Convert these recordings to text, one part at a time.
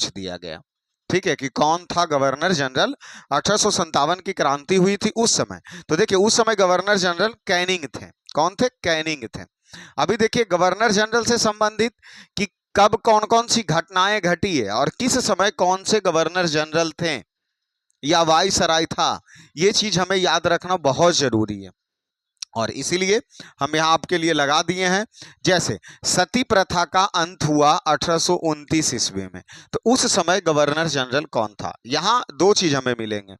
दिया गया। ठीक है, कि कौन था गवर्नर जनरल। 1857 की क्रांति हुई थी उस समय। तो देखिए उस समय गवर्नर जनरल कैनिंग थे। कौन थे? कैनिंग थे। अभी देखिए गवर्नर जनरल से संबंधित कि कब कौन कौन सी घटनाएं घटी है और किस समय कौन से गवर्नर जनरल थे या वायसराय था, ये चीज हमें याद रखना बहुत जरूरी है। और इसीलिए हम यहां आपके लिए लगा दिए हैं। जैसे सती प्रथा का अंत हुआ 1829 ईस्वी में, तो उस समय गवर्नर जनरल कौन था? यहां दो चीज हमें मिलेंगे।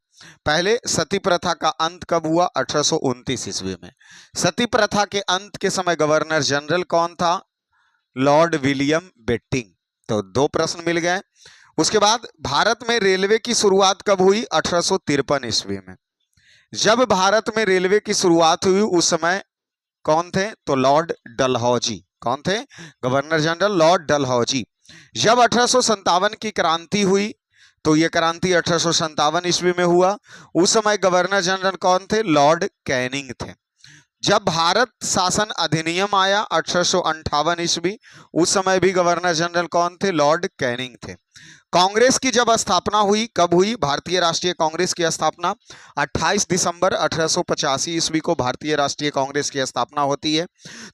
पहले सती प्रथा का अंत कब हुआ? 1829 ईस्वी में। सती प्रथा के अंत के समय गवर्नर जनरल कौन था? Lord William Bentinck. तो दो प्रश्न मिल गए। उसके बाद भारत में रेलवे की शुरुआत कब हुई? 1853 ईस्वी में। जब भारत में रेलवे की शुरुआत हुई उस समय कौन थे? तो लॉर्ड डलहौजी। कौन थे? Governor general Lord Dalhousie. जब 1857 की क्रांति हुई, तो यह क्रांति 1857 ईस्वी में हुआ, उस समय गवर्नर जनरल कौन थे? लॉर्ड कैनिंग थे। जब भारत शासन अधिनियम आया 1858 ईस्वी, उस समय भी गवर्नर जनरल कौन थे? लॉर्ड कैनिंग थे। कांग्रेस की जब स्थापना हुई, कब हुई? भारतीय राष्ट्रीय कांग्रेस की स्थापना 28 दिसंबर 1885 ईस्वी को भारतीय राष्ट्रीय कांग्रेस की स्थापना होती है।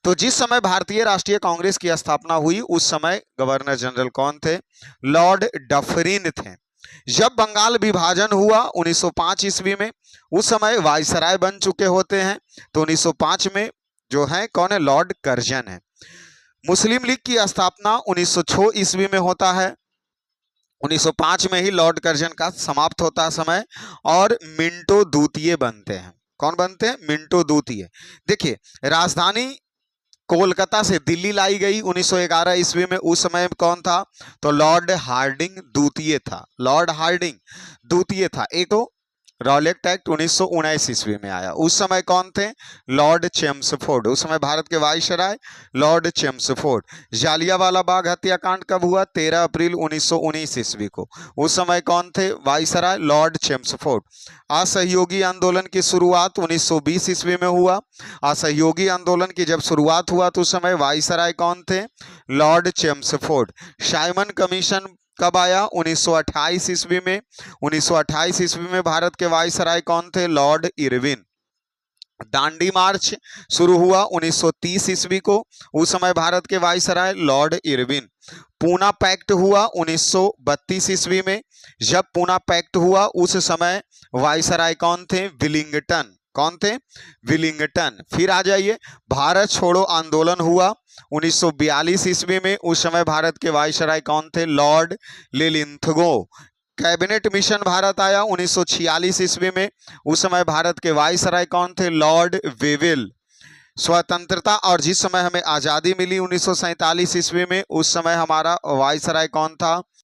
तो जिस समय भारतीय राष्ट्रीय कांग्रेस की स्थापना हुई उस समय गवर्नर जनरल कौन थे? लॉर्ड डफरिन थे। जब बंगाल विभाजन हुआ 1905 ईस्वी में, उस समय वायसराय बन चुके होते हैं। तो 1905 में जो है कौन है? लॉर्ड कर्जन है। मुस्लिम लीग की स्थापना 1906 ईस्वी में होता है। 1905 में ही लॉर्ड कर्जन का समाप्त होता है समय, और मिंटो द्वितीय बनते हैं। कौन बनते हैं? मिंटो द्वितीय। देखिए राजधानी कोलकाता से दिल्ली लाई गई 1911 ईस्वी में, उस समय कौन था? तो लॉर्ड हार्डिंग द्वितीय था। लॉर्ड हार्डिंग द्वितीय था। एक तो रॉलेट एक्ट 1919 ईस्वी में आया, उस समय कौन थे? Lord Chelmsford. उस समय भारत के viceroy Lord Chelmsford. Jallianwala Bagh हत्याकांड कब हुआ? 13 अप्रैल 1919 ईस्वी को, उस समय कौन थे? Viceroy Lord Chelmsford. असहयोगी आंदोलन की शुरुआत 1920 ईस्वी में हुआ। असहयोगी आंदोलन की जब शुरुआत हुआ तो उस समय वायसराय कौन थे? Lord Chelmsford. साइमन कमीशन कब आया? 1928 ईस्वी में। 1928 ईस्वी में भारत के वायसराय कौन थे? Lord Irwin. दांडी मार्च शुरू हुआ 1930 ईस्वी को, उस समय भारत के viceroy lord Irwin. Poona pact हुआ 1932 ईस्वी में। जब पूना पैक्ट हुआ उस समय वायसराय कौन थे? विलिंगटन। कौन थे? विलिंगटन। फिर आ जाइए, भारत छोड़ो आंदोलन हुआ 1942 ईस्वी में, उस समय भारत के वायसराय कौन थे? लॉर्ड लिलिंथगो। कैबिनेट मिशन भारत आया 1946 ईस्वी में, उस समय भारत के वायसराय कौन थे? Lord Wavell. स्वतंत्रता और जिस समय हमें आजादी मिली 1947 ईस्वी में, उस समय हमारा वायसराय कौन था?